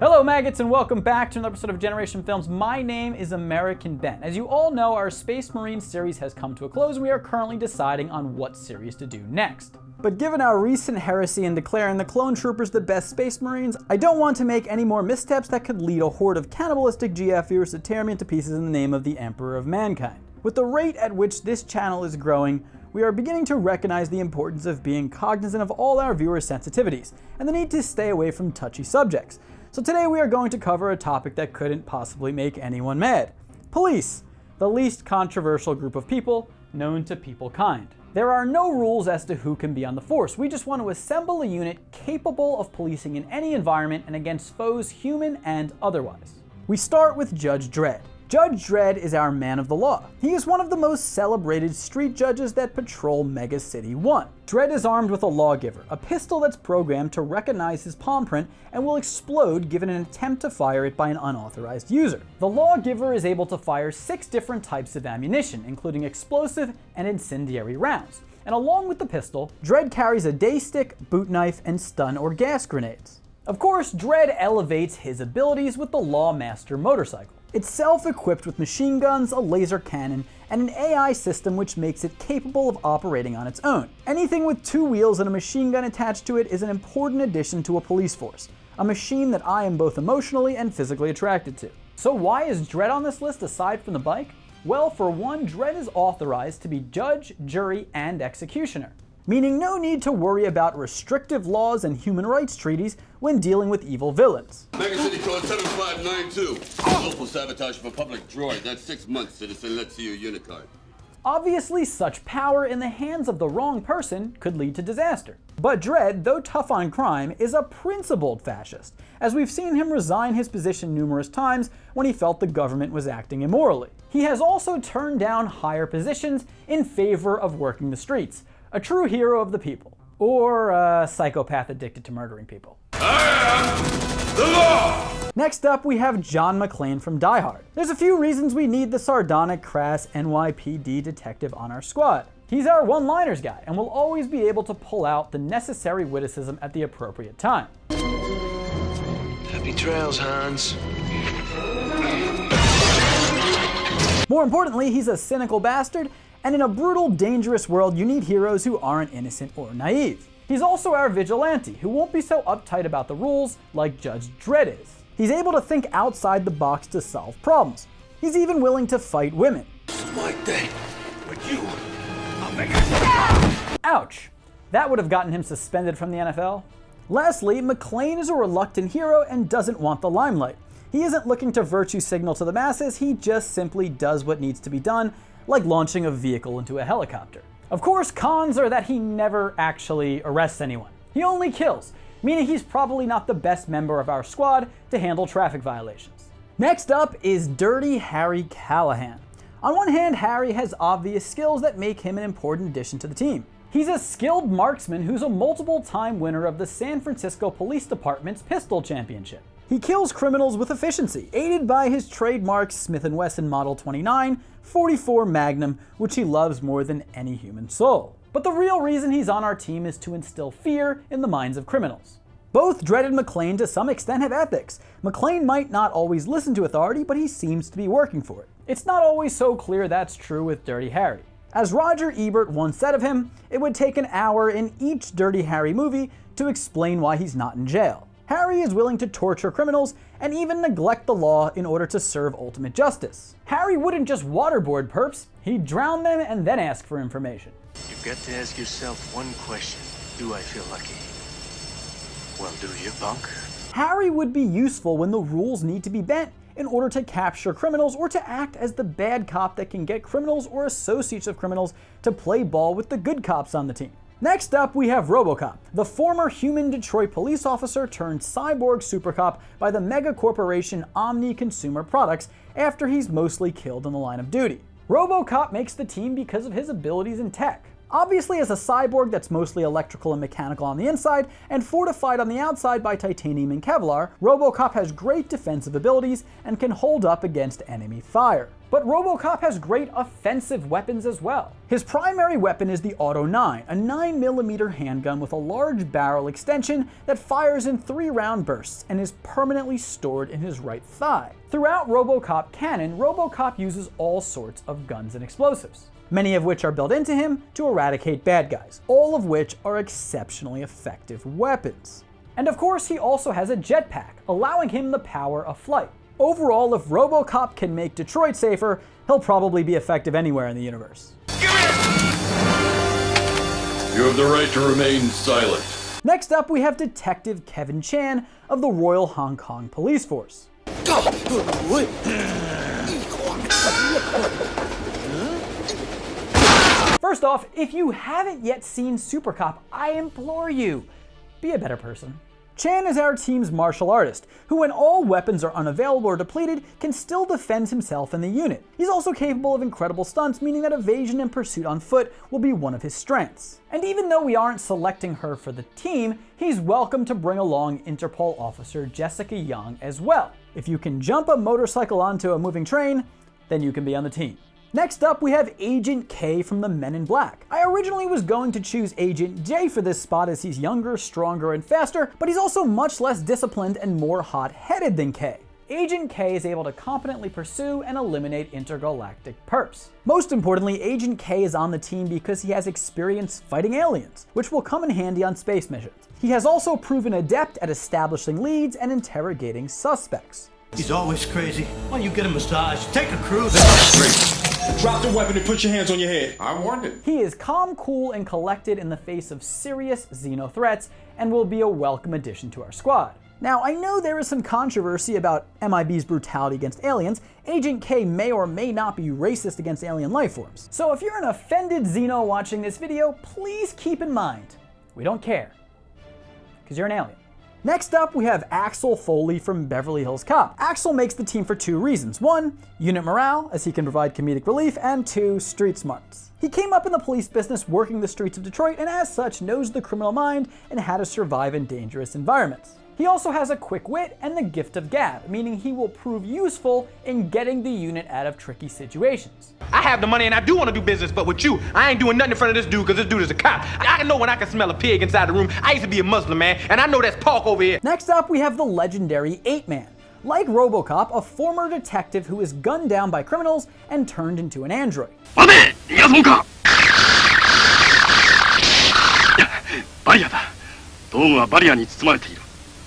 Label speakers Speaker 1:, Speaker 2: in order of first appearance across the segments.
Speaker 1: Hello maggots and welcome back to another episode of Generation Films. My name is American Ben. As you all know, our Space Marine series has come to a close and we are currently deciding on what series to do next. But given our recent heresy in declaring the clone troopers the best Space Marines, I don't want to make any more missteps that could lead a horde of cannibalistic GF viewers to tear me into pieces in the name of the Emperor of Mankind. With the rate at which this channel is growing, we are beginning to recognize the importance of being cognizant of all our viewers' sensitivities and the need to stay away from touchy subjects. So today we are going to cover a topic that couldn't possibly make anyone mad. Police, the least controversial group of people known to peoplekind. There are no rules as to who can be on the force. We just want to assemble a unit capable of policing in any environment and against foes human and otherwise. We start with Judge Dredd. Judge Dredd is our man of the law. He is one of the most celebrated street judges that patrol Mega City 1. Dredd is armed with a lawgiver, a pistol that's programmed to recognize his palm print and will explode given an attempt to fire it by an unauthorized user. The lawgiver is able to fire 6 different types of ammunition, including explosive and incendiary rounds. And along with the pistol, Dredd carries a day stick, boot knife, and stun or gas grenades. Of course, Dredd elevates his abilities with the Lawmaster motorcycle. It's self-equipped with machine guns, a laser cannon, and an AI system which makes it capable of operating on its own. Anything with 2 wheels and a machine gun attached to it is an important addition to a police force, a machine that I am both emotionally and physically attracted to. So why is Dredd on this list aside from the bike? Well, for one, Dredd is authorized to be judge, jury, and executioner, meaning no need to worry about restrictive laws and human rights treaties when dealing with evil villains.
Speaker 2: Mega City Code 7592. Willful sabotage of a public droid. That's 6 months, citizen. Let's see your unit card.
Speaker 1: Obviously, such power in the hands of the wrong person could lead to disaster. But Dredd, though tough on crime, is a principled fascist, as we've seen him resign his position numerous times when he felt the government was acting immorally. He has also turned down higher positions in favor of working the streets. A true hero of the people. Or a psychopath addicted to murdering people.
Speaker 2: I am the law!
Speaker 1: Next up, we have John McClane from Die Hard. There's a few reasons we need the sardonic, crass NYPD detective on our squad. He's our one-liners guy, and will always be able to pull out the necessary witticism at the appropriate time.
Speaker 3: Happy trails, Hans.
Speaker 1: More importantly, he's a cynical bastard, and in a brutal, dangerous world, you need heroes who aren't innocent or naive. He's also our vigilante, who won't be so uptight about the rules like Judge Dredd is. He's able to think outside the box to solve problems. He's even willing to fight women.
Speaker 3: My day, but you, I'll make it.
Speaker 1: Ouch. That would have gotten him suspended from the NFL. Lastly, McClane is a reluctant hero and doesn't want the limelight. He isn't looking to virtue signal to the masses, he just simply does what needs to be done, like launching a vehicle into a helicopter. Of course, cons are that he never actually arrests anyone. He only kills, meaning he's probably not the best member of our squad to handle traffic violations. Next up is Dirty Harry Callahan. On one hand, Harry has obvious skills that make him an important addition to the team. He's a skilled marksman who's a multiple-time winner of the San Francisco Police Department's Pistol Championship. He kills criminals with efficiency, aided by his trademark Smith & Wesson Model 29 44 Magnum, which he loves more than any human soul. But the real reason he's on our team is to instill fear in the minds of criminals. Both Dredd and McClane to some extent have ethics. McClane might not always listen to authority, but he seems to be working for it. It's not always so clear that's true with Dirty Harry. As Roger Ebert once said of him, it would take an hour in each Dirty Harry movie to explain why he's not in jail. Harry is willing to torture criminals and even neglect the law in order to serve ultimate justice. Harry wouldn't just waterboard perps, he'd drown them and then ask for information.
Speaker 3: You've got to ask yourself one question. Do I feel lucky? Well, do you, punk?
Speaker 1: Harry would be useful when the rules need to be bent in order to capture criminals or to act as the bad cop that can get criminals or associates of criminals to play ball with the good cops on the team. Next up, we have RoboCop, the former human Detroit police officer turned cyborg super cop by the mega corporation Omni Consumer Products after he's mostly killed in the line of duty. RoboCop makes the team because of his abilities in tech. Obviously, as a cyborg that's mostly electrical and mechanical on the inside and fortified on the outside by titanium and Kevlar, RoboCop has great defensive abilities and can hold up against enemy fire. But RoboCop has great offensive weapons as well. His primary weapon is the Auto 9, a 9mm handgun with a large barrel extension that fires in 3-round bursts and is permanently stored in his right thigh. Throughout RoboCop canon, RoboCop uses all sorts of guns and explosives, many of which are built into him to eradicate bad guys, all of which are exceptionally effective weapons. And of course, he also has a jetpack, allowing him the power of flight. Overall, if RoboCop can make Detroit safer, he'll probably be effective anywhere in the universe.
Speaker 2: You have the right to remain silent.
Speaker 1: Next up, we have Detective Kevin Chan of the Royal Hong Kong Police Force. First off, if you haven't yet seen Super Cop, I implore you, be a better person. Chan is our team's martial artist, who when all weapons are unavailable or depleted, can still defend himself and the unit. He's also capable of incredible stunts, meaning that evasion and pursuit on foot will be one of his strengths. And even though we aren't selecting her for the team, he's welcome to bring along Interpol officer Jessica Yang as well. If you can jump a motorcycle onto a moving train, then you can be on the team. Next up, we have Agent K from the Men in Black. I originally was going to choose Agent J for this spot as he's younger, stronger, and faster, but he's also much less disciplined and more hot-headed than K. Agent K is able to competently pursue and eliminate intergalactic perps. Most importantly, Agent K is on the team because he has experience fighting aliens, which will come in handy on space missions. He has also proven adept at establishing leads and interrogating suspects.
Speaker 4: He's always crazy. Why don't you get a massage? Take a cruise.
Speaker 5: Drop the weapon and put your hands on your head.
Speaker 2: I warned him.
Speaker 1: He is calm, cool, and collected in the face of serious Xeno threats and will be a welcome addition to our squad. Now, I know there is some controversy about MIB's brutality against aliens. Agent K may or may not be racist against alien life forms. So if you're an offended Xeno watching this video, please keep in mind, we don't care, because you're an alien. Next up, we have Axel Foley from Beverly Hills Cop. Axel makes the team for 2 reasons. 1, unit morale, as he can provide comedic relief, and 2, street smarts. He came up in the police business working the streets of Detroit and as such knows the criminal mind and how to survive in dangerous environments. He also has a quick wit and the gift of gab, meaning he will prove useful in getting the unit out of tricky situations.
Speaker 6: I have the money and I do want to do business, but with you, I ain't doing nothing in front of this dude because this dude is a cop. I know when I can smell a pig inside the room. I used to be a Muslim man, and I know that's pork over here.
Speaker 1: Next up, we have the legendary Eightman. Like RoboCop, a former detective who is gunned down by criminals and turned into an android.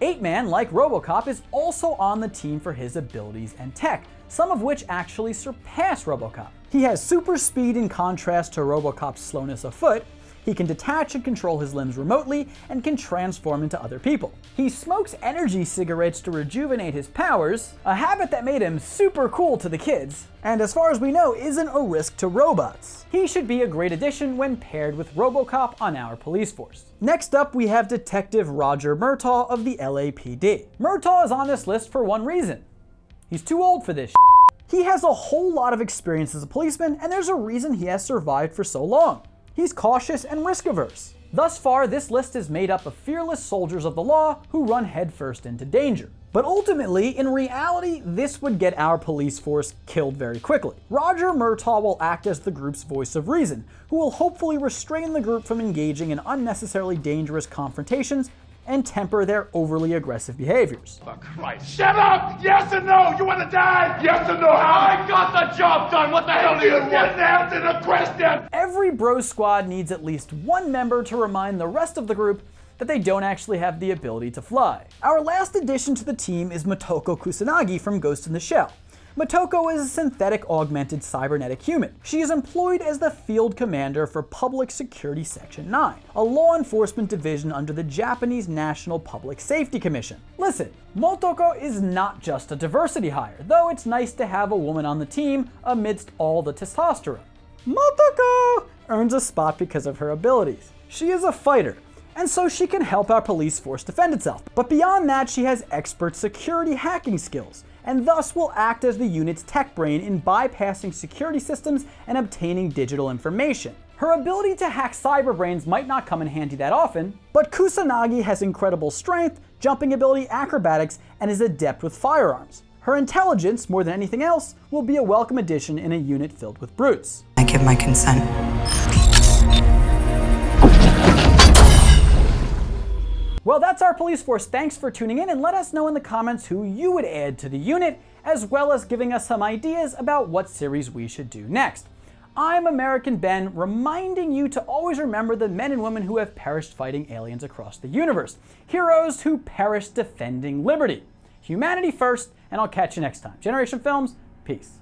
Speaker 1: Eightman, like RoboCop, is also on the team for his abilities and tech, some of which actually surpass RoboCop. He has super speed in contrast to RoboCop's slowness of foot. He can detach and control his limbs remotely and can transform into other people. He smokes energy cigarettes to rejuvenate his powers, a habit that made him super cool to the kids, and as far as we know, isn't a risk to robots. He should be a great addition when paired with RoboCop on our police force. Next up, we have Detective Roger Murtaugh of the LAPD. Murtaugh is on this list for one reason. He's too old for this shit. He has a whole lot of experience as a policeman, and there's a reason he has survived for so long. He's cautious and risk-averse. Thus far, this list is made up of fearless soldiers of the law who run headfirst into danger. But ultimately, in reality, this would get our police force killed very quickly. Roger Murtaugh will act as the group's voice of reason, who will hopefully restrain the group from engaging in unnecessarily dangerous confrontations and temper their overly aggressive behaviors.
Speaker 7: For Christ. Shut up! Yes or no? You want to die? Yes or no? I got the job done. What the hell do you want? Didn't answer the question.
Speaker 1: Every bro squad needs at least one member to remind the rest of the group that they don't actually have the ability to fly. Our last addition to the team is Motoko Kusanagi from Ghost in the Shell. Motoko is a synthetic augmented cybernetic human. She is employed as the field commander for Public Security Section 9, a law enforcement division under the Japanese National Public Safety Commission. Listen, Motoko is not just a diversity hire, though it's nice to have a woman on the team amidst all the testosterone. Motoko earns a spot because of her abilities. She is a fighter, and so she can help our police force defend itself. But beyond that, she has expert security hacking skills, and thus will act as the unit's tech brain in bypassing security systems and obtaining digital information. Her ability to hack cyberbrains might not come in handy that often, but Kusanagi has incredible strength, jumping ability, acrobatics, and is adept with firearms. Her intelligence, more than anything else, will be a welcome addition in a unit filled with brutes.
Speaker 8: I give my consent.
Speaker 1: Well, that's our police force. Thanks for tuning in, and let us know in the comments who you would add to the unit, as well as giving us some ideas about what series we should do next. I'm American Ben, reminding you to always remember the men and women who have perished fighting aliens across the universe. Heroes who perished defending liberty. Humanity first, and I'll catch you next time. Generation Films, peace.